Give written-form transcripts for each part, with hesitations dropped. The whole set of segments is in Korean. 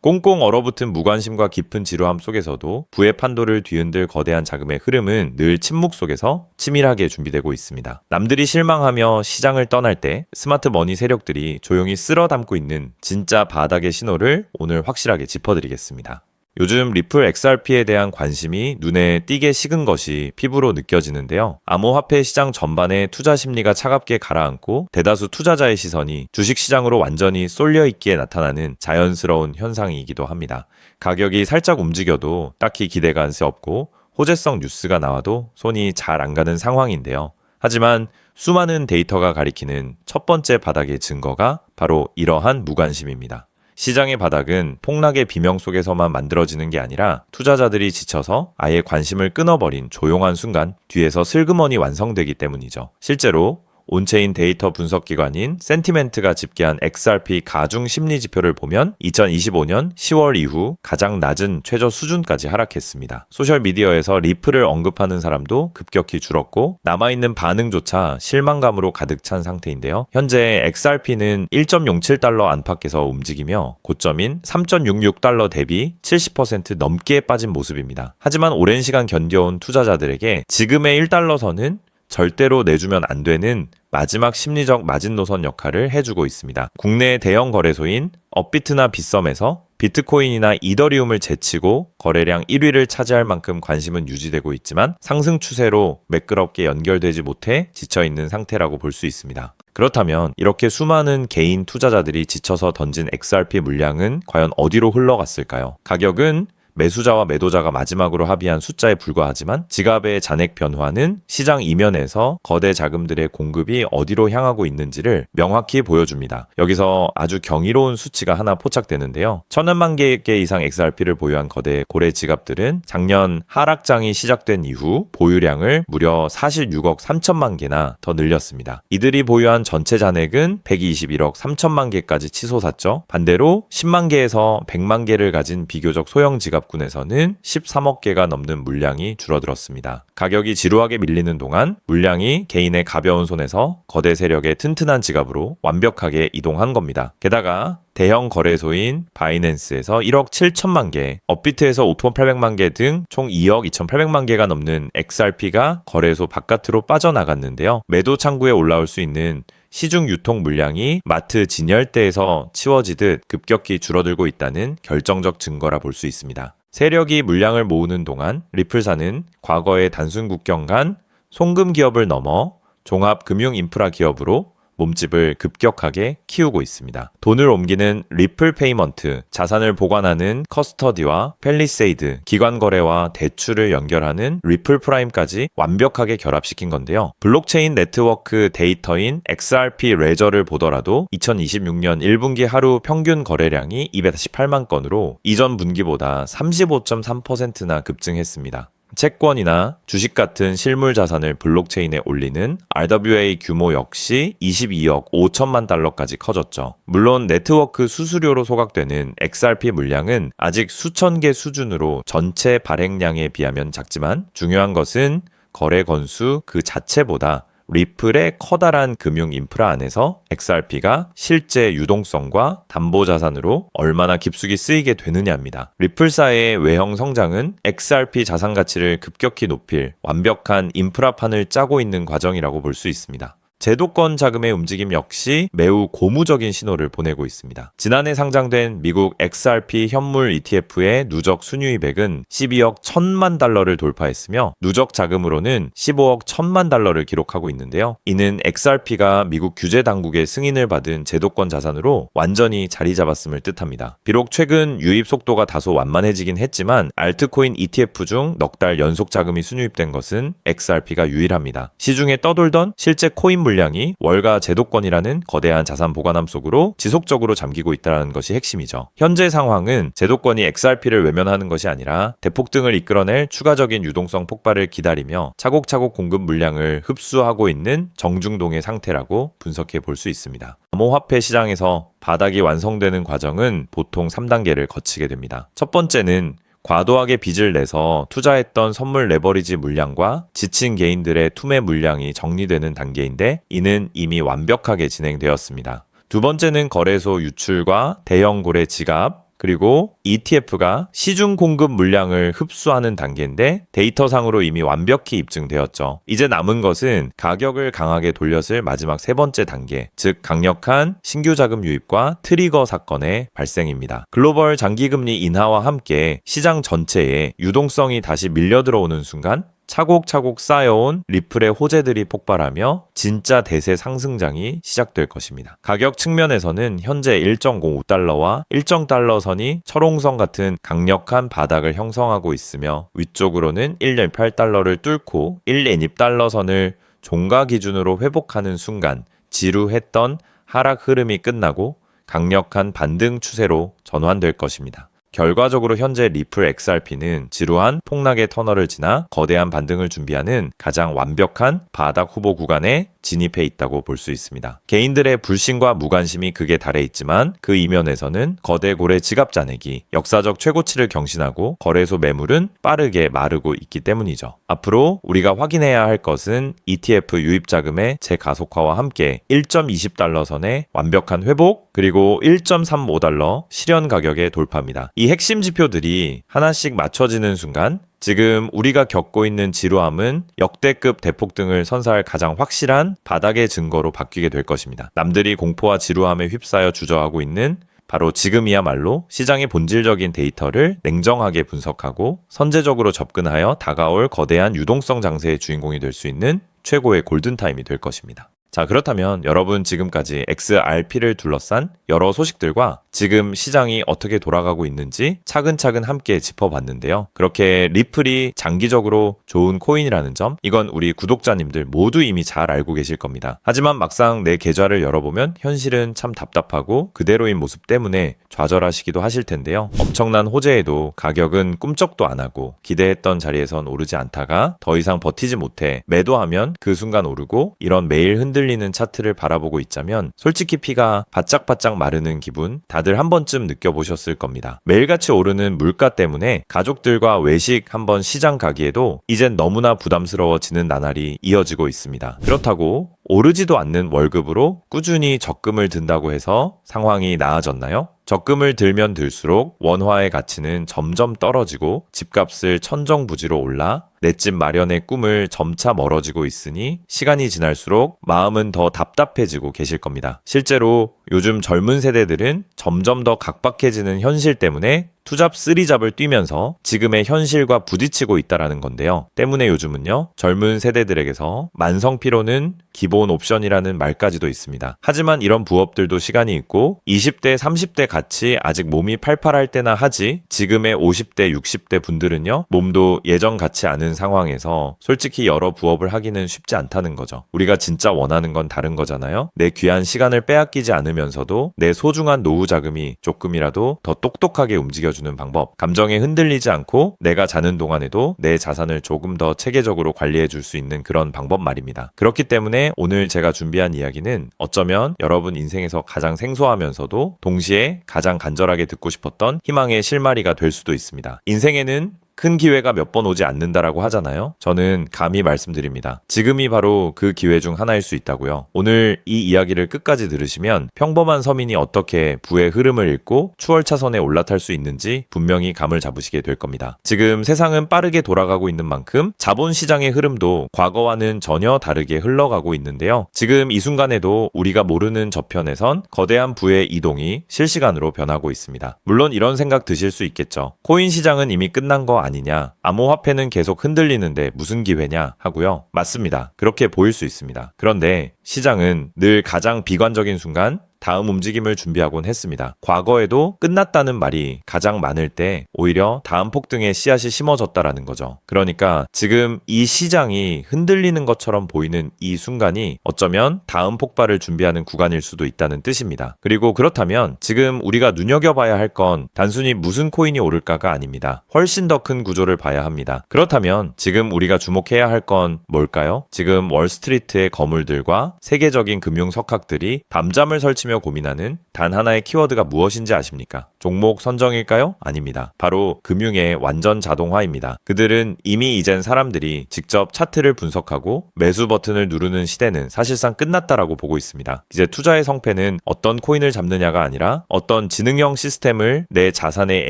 꽁꽁 얼어붙은 무관심과 깊은 지루함 속에서도 부의 판도를 뒤흔들 거대한 자금의 흐름은 늘 침묵 속에서 치밀하게 준비되고 있습니다. 남들이 실망하며 시장을 떠날 때 스마트 머니 세력들이 조용히 쓸어 담고 있는 진짜 바닥의 신호를 오늘 확실하게 짚어드리겠습니다. 요즘 리플 XRP에 대한 관심이 눈에 띄게 식은 것이 피부로 느껴지는데요. 암호화폐 시장 전반에 투자 심리가 차갑게 가라앉고 대다수 투자자의 시선이 주식시장으로 완전히 쏠려 있기에 나타나는 자연스러운 현상이기도 합니다. 가격이 살짝 움직여도 딱히 기대가 안세 없고 호재성 뉴스가 나와도 손이 잘 안 가는 상황인데요. 하지만 수많은 데이터가 가리키는 첫 번째 바닥의 증거가 바로 이러한 무관심입니다. 시장의 바닥은 폭락의 비명 속에서만 만들어지는 게 아니라 투자자들이 지쳐서 아예 관심을 끊어버린 조용한 순간 뒤에서 슬그머니 완성되기 때문이죠. 실제로 온체인 데이터 분석 기관인 센티멘트가 집계한 XRP 가중 심리 지표를 보면 2025년 10월 이후 가장 낮은 최저 수준까지 하락했습니다. 소셜미디어에서 리플을 언급하는 사람도 급격히 줄었고 남아있는 반응조차 실망감으로 가득 찬 상태인데요. 현재 XRP는 1.07달러 안팎에서 움직이며 고점인 3.66달러 대비 70% 넘게 빠진 모습입니다. 하지만 오랜 시간 견뎌온 투자자들에게 지금의 1달러 선은 절대로 내주면 안 되는 마지막 심리적 마진노선 역할을 해주고 있습니다. 국내 대형 거래소인 업비트나 빗썸에서 비트코인이나 이더리움을 제치고 거래량 1위를 차지할 만큼 관심은 유지되고 있지만 상승 추세로 매끄럽게 연결되지 못해 지쳐있는 상태라고 볼 수 있습니다. 그렇다면 이렇게 수많은 개인 투자자들이 지쳐서 던진 XRP 물량은 과연 어디로 흘러갔을까요? 가격은 매수자와 매도자가 마지막으로 합의한 숫자에 불과하지만 지갑의 잔액 변화는 시장 이면에서 거대 자금들의 공급이 어디로 향하고 있는지를 명확히 보여줍니다. 여기서 아주 경이로운 수치가 하나 포착되는데요. 1000만 개 이상 XRP를 보유한 거대 고래 지갑들은 작년 하락장이 시작된 이후 보유량을 무려 46억 3천만 개나 더 늘렸습니다. 이들이 보유한 전체 잔액은 121억 3천만 개까지 치솟았죠. 반대로 10만 개에서 100만 개를 가진 비교적 소형 지갑 군에서는 13억 개가 넘는 물량이 줄어들었습니다. 가격이 지루하게 밀리는 동안 물량이 개인의 가벼운 손에서 거대 세력의 튼튼한 지갑으로 완벽하게 이동한 겁니다. 게다가 대형 거래소인 바이낸스에서 1억 7천만 개, 업비트에서 5,800만 개 등 총 2억 2,800만 개가 넘는 XRP가 거래소 바깥으로 빠져나갔는데요. 매도 창구에 올라올 수 있는 시중 유통 물량이 마트 진열대에서 치워지듯 급격히 줄어들고 있다는 결정적 증거라 볼 수 있습니다. 세력이 물량을 모으는 동안 리플사는 과거의 단순 국경 간 송금 기업을 넘어 종합 금융 인프라 기업으로 몸집을 급격하게 키우고 있습니다. 돈을 옮기는 리플 페이먼트, 자산을 보관하는 커스터디와 펠리세이드, 기관 거래와 대출을 연결하는 리플 프라임까지 완벽하게 결합시킨 건데요. 블록체인 네트워크 데이터인 XRP 레저를 보더라도 2026년 1분기 하루 평균 거래량이 218만 건으로 이전 분기보다 35.3%나 급증했습니다. 채권이나 주식 같은 실물 자산을 블록체인에 올리는 RWA 규모 역시 22억 5천만 달러까지 커졌죠. 물론 네트워크 수수료로 소각되는 XRP 물량은 아직 수천 개 수준으로 전체 발행량에 비하면 작지만 중요한 것은 거래 건수 그 자체보다 리플의 커다란 금융 인프라 안에서 XRP가 실제 유동성과 담보자산으로 얼마나 깊숙이 쓰이게 되느냐입니다. 리플사의 외형 성장은 XRP 자산 가치를 급격히 높일 완벽한 인프라판을 짜고 있는 과정이라고 볼 수 있습니다. 제도권 자금의 움직임 역시 매우 고무적인 신호를 보내고 있습니다. 지난해 상장된 미국 XRP 현물 ETF의 누적 순유입액은 12억 1천만 달러를 돌파했으며 누적 자금으로는 15억 1천만 달러를 기록하고 있는데요. 이는 XRP가 미국 규제 당국의 승인을 받은 제도권 자산으로 완전히 자리 잡았음을 뜻합니다. 비록 최근 유입 속도가 다소 완만해지긴 했지만 알트코인 ETF 중 넉 달 연속 자금이 순유입된 것은 XRP가 유일합니다. 시중에 떠돌던 실제 코인 물량이 월가 제도권이라는 거대한 자산 보관함 속으로 지속적으로 잠기고 있다는 것이 핵심이죠. 현재 상황은 제도권이 XRP를 외면하는 것이 아니라 대폭등을 이끌어낼 추가적인 유동성 폭발을 기다리며 차곡차곡 공급 물량을 흡수하고 있는 정중동의 상태라고 분석해 볼 수 있습니다. 암호화폐 시장에서 바닥이 완성되는 과정은 보통 3단계를 거치게 됩니다. 첫 번째는 과도하게 빚을 내서 투자했던 선물 레버리지 물량과 지친 개인들의 투매 물량이 정리되는 단계인데 이는 이미 완벽하게 진행되었습니다. 두 번째는 거래소 유출과 대형 고래 지갑, 그리고 ETF가 시중 공급 물량을 흡수하는 단계인데 데이터상으로 이미 완벽히 입증되었죠. 이제 남은 것은 가격을 강하게 돌렸을 마지막 세 번째 단계, 즉 강력한 신규 자금 유입과 트리거 사건의 발생입니다. 글로벌 장기금리 인하와 함께 시장 전체에 유동성이 다시 밀려 들어오는 순간 차곡차곡 쌓여온 리플의 호재들이 폭발하며 진짜 대세 상승장이 시작될 것입니다. 가격 측면에서는 현재 1.05달러와 1.달러 선이 철옹성 같은 강력한 바닥을 형성하고 있으며 위쪽으로는 1.18달러를 뚫고 1.20달러 선을 종가 기준으로 회복하는 순간 지루했던 하락 흐름이 끝나고 강력한 반등 추세로 전환될 것입니다. 결과적으로 현재 리플 XRP는 지루한 폭락의 터널을 지나 거대한 반등을 준비하는 가장 완벽한 바닥 후보 구간에 진입해 있다고 볼 수 있습니다. 개인들의 불신과 무관심이 극에 달해 있지만 그 이면에서는 거대 고래 지갑 잔액이 역사적 최고치를 경신하고 거래소 매물은 빠르게 마르고 있기 때문이죠. 앞으로 우리가 확인해야 할 것은 ETF 유입 자금의 재가속화와 함께 1.20달러 선의 완벽한 회복 그리고 1.35달러 실현 가격의 돌파입니다. 이 핵심 지표들이 하나씩 맞춰지는 순간 지금 우리가 겪고 있는 지루함은 역대급 대폭등을 선사할 가장 확실한 바닥의 증거로 바뀌게 될 것입니다. 남들이 공포와 지루함에 휩싸여 주저하고 있는 바로 지금이야말로 시장의 본질적인 데이터를 냉정하게 분석하고 선제적으로 접근하여 다가올 거대한 유동성 장세의 주인공이 될 수 있는 최고의 골든타임이 될 것입니다. 자, 그렇다면 여러분 지금까지 XRP를 둘러싼 여러 소식들과 지금 시장이 어떻게 돌아가고 있는지 차근차근 함께 짚어봤는데요. 그렇게 리플이 장기적으로 좋은 코인이라는 점, 이건 우리 구독자님들 모두 이미 잘 알고 계실 겁니다. 하지만 막상 내 계좌를 열어보면 현실은 참 답답하고 그대로인 모습 때문에 좌절하시기도 하실 텐데요. 엄청난 호재에도 가격은 꿈쩍도 안 하고 기대했던 자리에선 오르지 않다가 더 이상 버티지 못해 매도하면 그 순간 오르고 이런 매일 흔들리는 차트를 바라보고 있자면 솔직히 피가 바짝바짝 마르는 기분 다들 한 번쯤 느껴보셨을 겁니다. 매일같이 오르는 물가 때문에 가족들과 외식 한번 시장 가기에도 이젠 너무나 부담스러워지는 나날이 이어지고 있습니다. 그렇다고 오르지도 않는 월급으로 꾸준히 적금을 든다고 해서 상황이 나아졌나요? 적금을 들면 들수록 원화의 가치는 점점 떨어지고 집값을 천정부지로 올라 내 집 마련의 꿈을 점차 멀어지고 있으니 시간이 지날수록 마음은 더 답답해지고 계실 겁니다. 실제로 요즘 젊은 세대들은 점점 더 각박해지는 현실 때문에 투잡 쓰리잡을 뛰면서 지금의 현실과 부딪히고 있다라는 건데요. 때문에 요즘은요, 젊은 세대들에게서 만성 피로는 기본 옵션이라는 말까지도 있습니다. 하지만 이런 부업들도 시간이 있고 20대, 30대 같이 아직 몸이 팔팔할 때나 하지 지금의 50대, 60대 분들은요, 몸도 예전 같지 않은 상황에서 솔직히 여러 부업을 하기는 쉽지 않다는 거죠. 우리가 진짜 원하는 건 다른 거잖아요. 내 귀한 시간을 빼앗기지 않으면서도 내 소중한 노후 자금이 조금이라도 더 똑똑하게 움직여주는 방법, 감정에 흔들리지 않고 내가 자는 동안에도 내 자산을 조금 더 체계적으로 관리해 줄 수 있는 그런 방법 말입니다. 그렇기 때문에 오늘 제가 준비한 이야기는 어쩌면 여러분 인생에서 가장 생소하면서도 동시에 가장 간절하게 듣고 싶었던 희망의 실마리가 될 수도 있습니다. 인생에는 큰 기회가 몇 번 오지 않는다라고 하잖아요. 저는 감히 말씀드립니다. 지금이 바로 그 기회 중 하나일 수 있다고요. 오늘 이 이야기를 끝까지 들으시면 평범한 서민이 어떻게 부의 흐름을 읽고 추월차선에 올라탈 수 있는지 분명히 감을 잡으시게 될 겁니다. 지금 세상은 빠르게 돌아가고 있는 만큼 자본시장의 흐름도 과거와는 전혀 다르게 흘러가고 있는데요. 지금 이 순간에도 우리가 모르는 저편에선 거대한 부의 이동이 실시간으로 변하고 있습니다. 물론 이런 생각 드실 수 있겠죠. 코인 시장은 이미 끝난 거 아니냐, 암호화폐는 계속 흔들리는데 무슨 기회냐 하고요. 맞습니다. 그렇게 보일 수 있습니다. 그런데 시장은 늘 가장 비관적인 순간 다음 움직임을 준비하곤 했습니다. 과거에도 끝났다는 말이 가장 많을 때 오히려 다음 폭등의 씨앗이 심어졌다라는 거죠. 그러니까 지금 이 시장이 흔들리는 것처럼 보이는 이 순간이 어쩌면 다음 폭발을 준비하는 구간일 수도 있다는 뜻입니다. 그리고 그렇다면 지금 우리가 눈여겨봐야 할 건 단순히 무슨 코인이 오를까가 아닙니다. 훨씬 더 큰 구조를 봐야 합니다. 그렇다면 지금 우리가 주목해야 할 건 뭘까요? 지금 월스트리트의 거물들과 세계적인 금융 석학들이 밤잠을 설치며 맞추며 고민하는 단 하나의 키워드가 무엇인지 아십니까? 종목 선정일까요? 아닙니다. 바로 금융의 완전 자동화입니다. 그들은 이미 이젠 사람들이 직접 차트를 분석하고 매수 버튼을 누르는 시대는 사실상 끝났다라고 보고 있습니다. 이제 투자의 성패는 어떤 코인을 잡느냐가 아니라 어떤 지능형 시스템을 내 자산의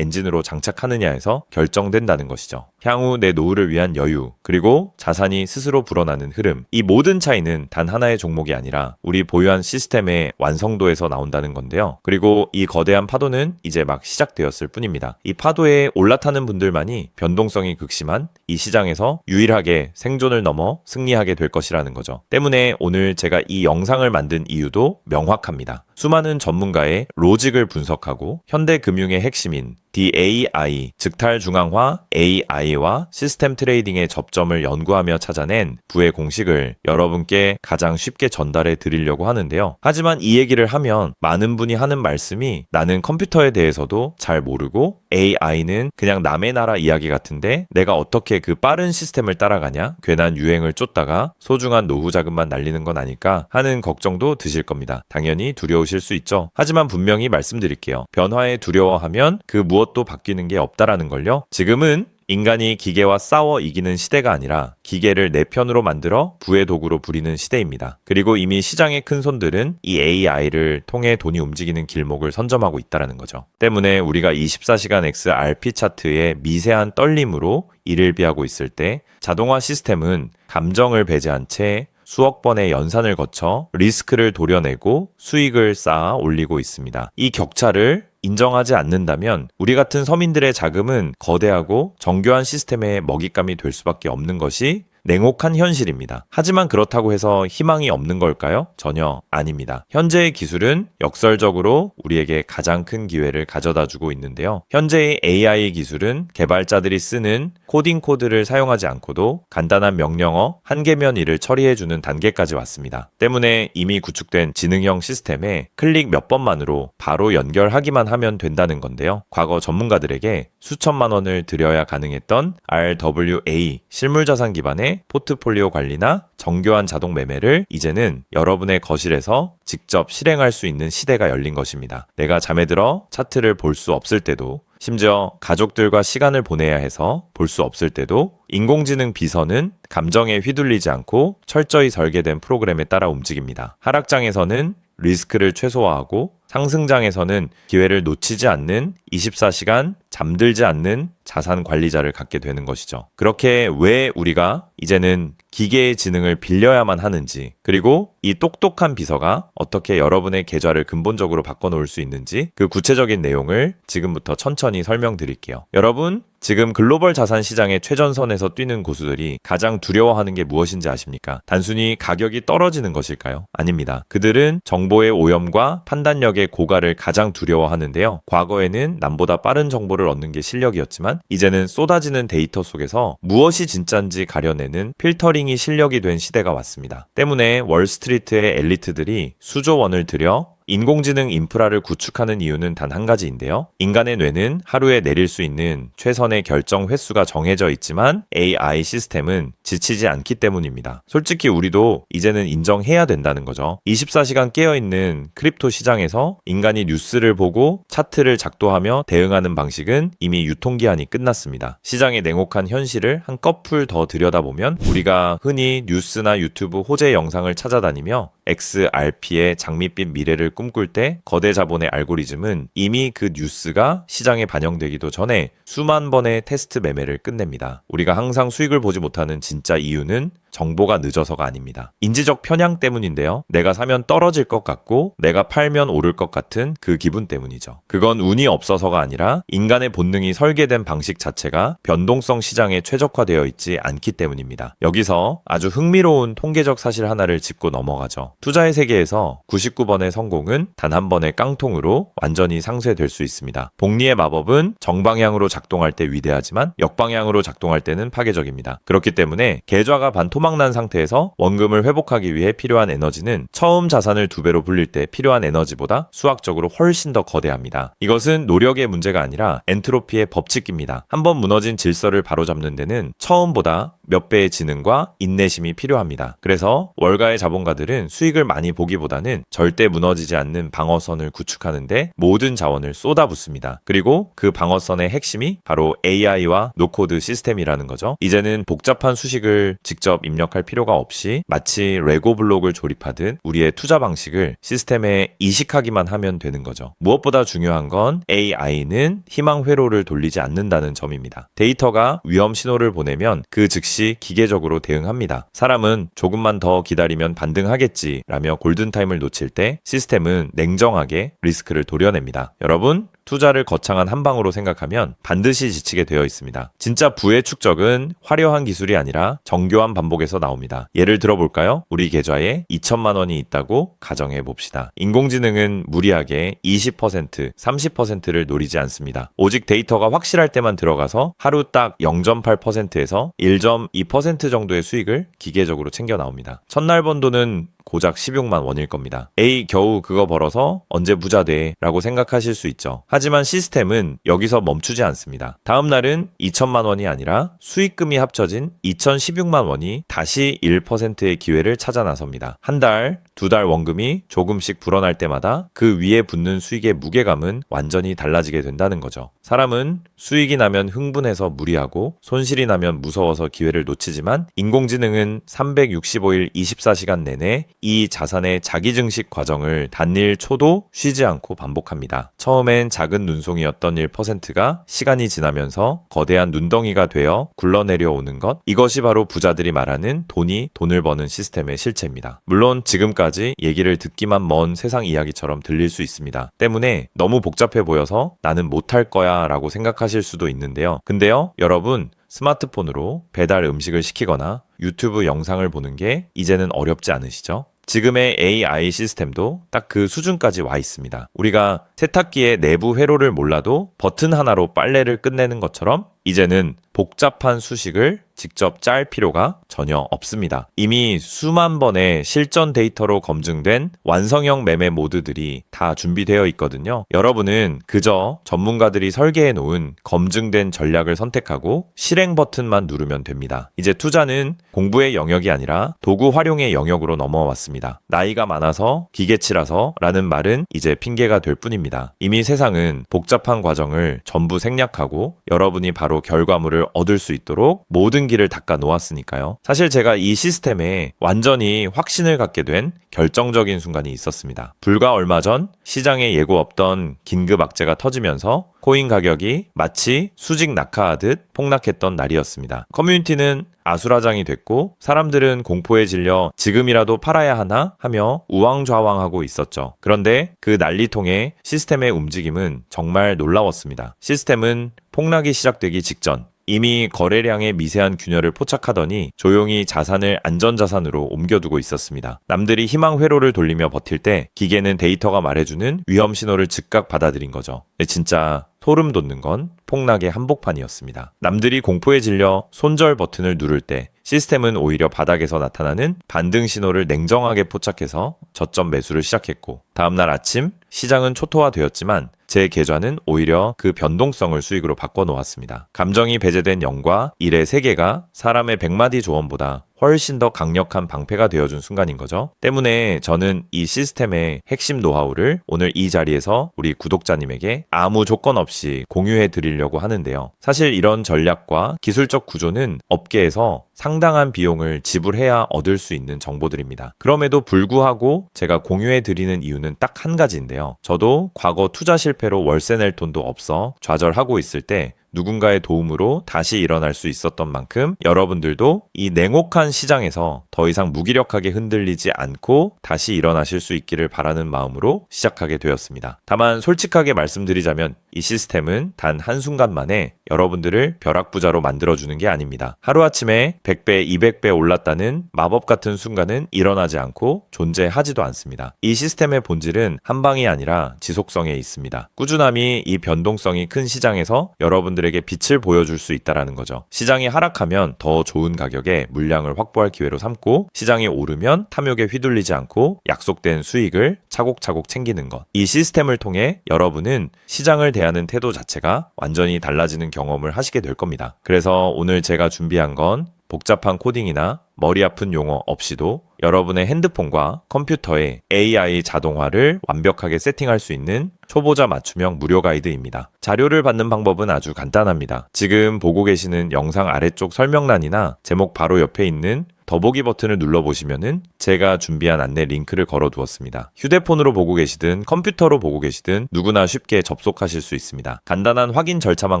엔진으로 장착하느냐에서 결정된다는 것이죠. 향후 내 노후를 위한 여유, 그리고 자산이 스스로 불어나는 흐름, 이 모든 차이는 단 하나의 종목이 아니라 우리 보유한 시스템의 완성도에서 나온다는 건데요. 그리고 이 거대한 파도는 이제 막 시작되었을 뿐입니다. 이 파도에 올라타는 분들만이 변동성이 극심한 이 시장에서 유일하게 생존을 넘어 승리하게 될 것이라는 거죠. 때문에 오늘 제가 이 영상을 만든 이유도 명확합니다. 수많은 전문가의 로직을 분석하고 현대금융의 핵심인 DAI, 즉탈중앙화 AI와 시스템 트레이딩의 접점을 연구하며 찾아낸 부의 공식을 여러분께 가장 쉽게 전달해 드리려고 하는데요. 하지만 이 얘기를 하면 많은 분이 하는 말씀이 나는 컴퓨터에 대해서도 잘 모르고 AI는 그냥 남의 나라 이야기 같은데 내가 어떻게 그 빠른 시스템을 따라가냐? 괜한 유행을 쫓다가 소중한 노후 자금만 날리는 건 아닐까 하는 걱정도 드실 겁니다. 당연히 두려우실 수 있죠. 하지만 분명히 말씀드릴게요. 변화에 두려워하면 그 무엇도 바뀌는 게 없다라는 걸요. 지금은 인간이 기계와 싸워 이기는 시대가 아니라 기계를 내 편으로 만들어 부의 도구로 부리는 시대입니다. 그리고 이미 시장의 큰 손들은 이 AI를 통해 돈이 움직이는 길목을 선점하고 있다는 거죠. 때문에 우리가 24시간 XRP 차트의 미세한 떨림으로 이를 비하고 있을 때 자동화 시스템은 감정을 배제한 채 수억 번의 연산을 거쳐 리스크를 도려내고 수익을 쌓아 올리고 있습니다. 이 격차를 인정하지 않는다면 우리 같은 서민들의 자금은 거대하고 정교한 시스템의 먹잇감이 될 수밖에 없는 것이 냉혹한 현실입니다. 하지만 그렇다고 해서 희망이 없는 걸까요? 전혀 아닙니다. 현재의 기술은 역설적으로 우리에게 가장 큰 기회를 가져다 주고 있는데요. 현재의 AI 기술은 개발자들이 쓰는 코딩 코드를 사용하지 않고도 간단한 명령어 한 개면 일을 처리해주는 단계까지 왔습니다. 때문에 이미 구축된 지능형 시스템에 클릭 몇 번만으로 바로 연결하기만 하면 된다는 건데요. 과거 전문가들에게 수천만 원을 들여야 가능했던 RWA 실물자산 기반의 포트폴리오 관리나 정교한 자동 매매를 이제는 여러분의 거실에서 직접 실행할 수 있는 시대가 열린 것입니다. 내가 잠에 들어 차트를 볼 수 없을 때도, 심지어 가족들과 시간을 보내야 해서 볼 수 없을 때도 인공지능 비서는 감정에 휘둘리지 않고 철저히 설계된 프로그램에 따라 움직입니다. 하락장에서는 리스크를 최소화하고 상승장에서는 기회를 놓치지 않는 24시간 잠들지 않는 자산 관리자를 갖게 되는 것이죠. 그렇게 왜 우리가 이제는 기계의 지능을 빌려야만 하는지, 그리고 이 똑똑한 비서가 어떻게 여러분의 계좌를 근본적으로 바꿔놓을 수 있는지 그 구체적인 내용을 지금부터 천천히 설명드릴게요. 여러분, 지금 글로벌 자산 시장의 최전선에서 뛰는 고수들이 가장 두려워하는 게 무엇인지 아십니까? 단순히 가격이 떨어지는 것일까요? 아닙니다. 그들은 정보의 오염과 판단력의 고갈을 가장 두려워하는데요. 과거에는 남보다 빠른 정보를 얻는 게 실력이었지만 이제는 쏟아지는 데이터 속에서 무엇이 진짜인지 가려내는 필터링이 실력이 된 시대가 왔습니다. 때문에 월스트리트의 엘리트들이 수조 원을 들여 인공지능 인프라를 구축하는 이유는 단 한 가지인데요. 인간의 뇌는 하루에 내릴 수 있는 최선의 결정 횟수가 정해져 있지만 AI 시스템은 지치지 않기 때문입니다. 솔직히 우리도 이제는 인정해야 된다는 거죠. 24시간 깨어있는 크립토 시장에서 인간이 뉴스를 보고 차트를 작도하며 대응하는 방식은 이미 유통기한이 끝났습니다. 시장의 냉혹한 현실을 한꺼풀 더 들여다보면 우리가 흔히 뉴스나 유튜브 호재 영상을 찾아다니며 XRP의 장밋빛 미래를 꿈꿀 때 거대 자본의 알고리즘은 이미 그 뉴스가 시장에 반영되기도 전에 수만 번의 테스트 매매를 끝냅니다. 우리가 항상 수익을 보지 못하는 진짜 이유는 정보가 늦어서가 아닙니다. 인지적 편향 때문인데요. 내가 사면 떨어질 것 같고 내가 팔면 오를 것 같은 그 기분 때문이죠. 그건 운이 없어서가 아니라 인간의 본능이 설계된 방식 자체가 변동성 시장에 최적화되어 있지 않기 때문입니다. 여기서 아주 흥미로운 통계적 사실 하나를 짚고 넘어가죠. 투자의 세계에서 99번의 성공은 단 한 번의 깡통으로 완전히 상쇄될 수 있습니다. 복리의 마법은 정방향으로 작동할 때 위대하지만 역방향으로 작동할 때는 파괴적입니다. 그렇기 때문에 계좌가 반토막 소망난 상태에서 원금을 회복하기 위해 필요한 에너지는 처음 자산을 2배로 불릴 때 필요한 에너지보다 수학적으로 훨씬 더 거대합니다. 이것은 노력의 문제가 아니라 엔트로피의 법칙입니다. 한번 무너진 질서를 바로잡는 데는 처음보다 몇 배의 지능과 인내심이 필요합니다. 그래서 월가의 자본가들은 수익을 많이 보기보다는 절대 무너지지 않는 방어선을 구축하는데 모든 자원을 쏟아붓습니다. 그리고 그 방어선의 핵심이 바로 AI와 노코드 시스템이라는 거죠. 이제는 복잡한 수식을 직접 입력할 필요가 없이 마치 레고 블록을 조립하듯 우리의 투자 방식을 시스템에 이식하기만 하면 되는 거죠. 무엇보다 중요한 건 AI는 희망 회로를 돌리지 않는다는 점입니다. 데이터가 위험 신호를 보내면 그 즉시 기계적으로 대응합니다. 사람은 조금만 더 기다리면 반등하겠지 라며 골든타임을 놓칠 때 시스템은 냉정하게 리스크를 도려냅니다. 여러분, 투자를 거창한 한 방으로 생각하면 반드시 지치게 되어 있습니다. 진짜 부의 축적은 화려한 기술이 아니라 정교한 반복에서 나옵니다. 예를 들어볼까요? 우리 계좌에 2천만 원이 있다고 가정해 봅시다. 인공지능은 무리하게 20%, 30%를 노리지 않습니다. 오직 데이터가 확실할 때만 들어가서 하루 딱 0.8%에서 1.2% 정도의 수익을 기계적으로 챙겨 나옵니다. 첫날 번 돈은 고작 16만 원일 겁니다. 에이, 겨우 그거 벌어서 언제 부자 돼? 라고 생각하실 수 있죠. 하지만 시스템은 여기서 멈추지 않습니다. 다음 날은 2천만 원이 아니라 수익금이 합쳐진 2,016만 원이 다시 1%의 기회를 찾아 나섭니다. 한 달, 2달 원금이 조금씩 불어날 때마다 그 위에 붙는 수익의 무게감은 완전히 달라지게 된다는 거죠. 사람은 수익이 나면 흥분해서 무리하고 손실이 나면 무서워서 기회를 놓치지만 인공지능은 365일 24시간 내내 이 자산의 자기증식 과정을 단일 초도 쉬지 않고 반복합니다. 처음엔 작은 눈송이였던 1%가 시간이 지나면서 거대한 눈덩이가 되어 굴러내려오는 것, 이것이 바로 부자들이 말하는 돈이 돈을 버는 시스템의 실체입니다. 물론 지금까지 얘기를 듣기만 먼 세상 이야기처럼 들릴 수 있습니다. 때문에 너무 복잡해 보여서 나는 못할 거야 라고 생각하실 수도 있는데요. 근데요, 여러분, 스마트폰으로 배달 음식을 시키거나 유튜브 영상을 보는 게 이제는 어렵지 않으시죠? 지금의 AI 시스템도 딱 그 수준까지 와 있습니다. 우리가 세탁기의 내부 회로를 몰라도 버튼 하나로 빨래를 끝내는 것처럼 이제는 복잡한 수식을 직접 짤 필요가 전혀 없습니다. 이미 수만 번의 실전 데이터로 검증된 완성형 매매 모드들이 다 준비되어 있거든요. 여러분은 그저 전문가들이 설계해 놓은 검증된 전략을 선택하고 실행 버튼만 누르면 됩니다. 이제 투자는 공부의 영역이 아니라 도구 활용의 영역으로 넘어왔습니다. 나이가 많아서 기계치라서 라는 말은 이제 핑계가 될 뿐입니다. 이미 세상은 복잡한 과정을 전부 생략하고 여러분이 바로 결과물을 얻을 수 있도록 모든 길을 닦아 놓았으니까요. 사실 제가 이 시스템에 완전히 확신을 갖게 된 결정적인 순간이 있었습니다. 불과 얼마 전 시장에 예고 없던 긴급 악재가 터지면서 코인 가격이 마치 수직 낙하하듯 폭락했던 날이었습니다. 커뮤니티는 아수라장이 됐고 사람들은 공포에 질려 지금이라도 팔아야 하나 하며 우왕좌왕하고 있었죠. 그런데 그 난리통의 시스템의 움직임은 정말 놀라웠습니다. 시스템은 폭락이 시작되기 직전 이미 거래량의 미세한 균열을 포착하더니 조용히 자산을 안전자산으로 옮겨두고 있었습니다. 남들이 희망 회로를 돌리며 버틸 때 기계는 데이터가 말해주는 위험 신호를 즉각 받아들인 거죠. 진짜 소름 돋는 건 폭락의 한복판이었습니다. 남들이 공포에 질려 손절 버튼을 누를 때 시스템은 오히려 바닥에서 나타나는 반등 신호를 냉정하게 포착해서 저점 매수를 시작했고 다음날 아침 시장은 초토화되었지만 제 계좌는 오히려 그 변동성을 수익으로 바꿔놓았습니다. 감정이 배제된 0과 1의 세계가 사람의 100마디 조언보다 훨씬 더 강력한 방패가 되어준 순간인 거죠. 때문에 저는 이 시스템의 핵심 노하우를 오늘 이 자리에서 우리 구독자님에게 아무 조건 없이 공유해 드리려고 하는데요. 사실 이런 전략과 기술적 구조는 업계에서 상당한 비용을 지불해야 얻을 수 있는 정보들입니다. 그럼에도 불구하고 제가 공유해 드리는 이유는 딱 한 가지인데요. 저도 과거 투자 실패로 월세 낼 돈도 없어 좌절하고 있을 때 누군가의 도움으로 다시 일어날 수 있었던 만큼 여러분들도 이 냉혹한 시장에서 더 이상 무기력하게 흔들리지 않고 다시 일어나실 수 있기를 바라는 마음으로 시작하게 되었습니다. 다만 솔직하게 말씀드리자면 이 시스템은 단 한순간 만에 여러분들을 벼락부자로 만들어주는 게 아닙니다. 하루아침에 100배, 200배 올랐다는 마법 같은 순간은 일어나지 않고 존재하지도 않습니다. 이 시스템의 본질은 한 방이 아니라 지속성에 있습니다. 꾸준함이 이 변동성이 큰 시장에서 여러분들 여러분들에게 빛을 보여줄 수 있다라는 거죠. 시장이 하락하면 더 좋은 가격에 물량을 확보할 기회로 삼고, 시장이 오르면 탐욕에 휘둘리지 않고 약속된 수익을 차곡차곡 챙기는 것. 이 시스템을 통해 여러분은 시장을 대하는 태도 자체가 완전히 달라지는 경험을 하시게 될 겁니다. 그래서 오늘 제가 준비한 건 복잡한 코딩이나 머리 아픈 용어 없이도 여러분의 핸드폰과 컴퓨터에 AI 자동화를 완벽하게 세팅할 수 있는 초보자 맞춤형 무료 가이드입니다. 자료를 받는 방법은 아주 간단합니다. 지금 보고 계시는 영상 아래쪽 설명란이나 제목 바로 옆에 있는 더보기 버튼을 눌러보시면은 제가 준비한 안내 링크를 걸어 두었습니다. 휴대폰으로 보고 계시든 컴퓨터로 보고 계시든 누구나 쉽게 접속하실 수 있습니다. 간단한 확인 절차만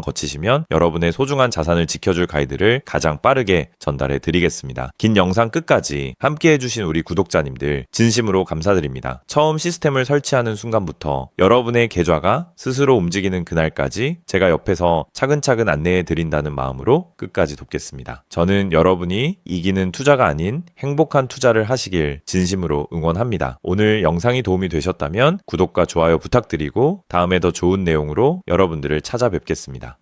거치시면 여러분의 소중한 자산을 지켜줄 가이드를 가장 빠르게 전달해 드리겠습니다. 긴 영상 끝까지 함께 해주신 우리 구독자님들 진심으로 감사드립니다. 처음 시스템을 설치하는 순간부터 여러분의 계좌가 스스로 움직이는 그날까지 제가 옆에서 차근차근 안내해 드린다는 마음으로 끝까지 돕겠습니다. 저는 여러분이 이기는 투자가 아닌 행복한 투자를 하시길 진심으로 응원합니다. 오늘 영상이 도움이 되셨다면 구독과 좋아요 부탁드리고 다음에 더 좋은 내용으로 여러분들을 찾아뵙겠습니다.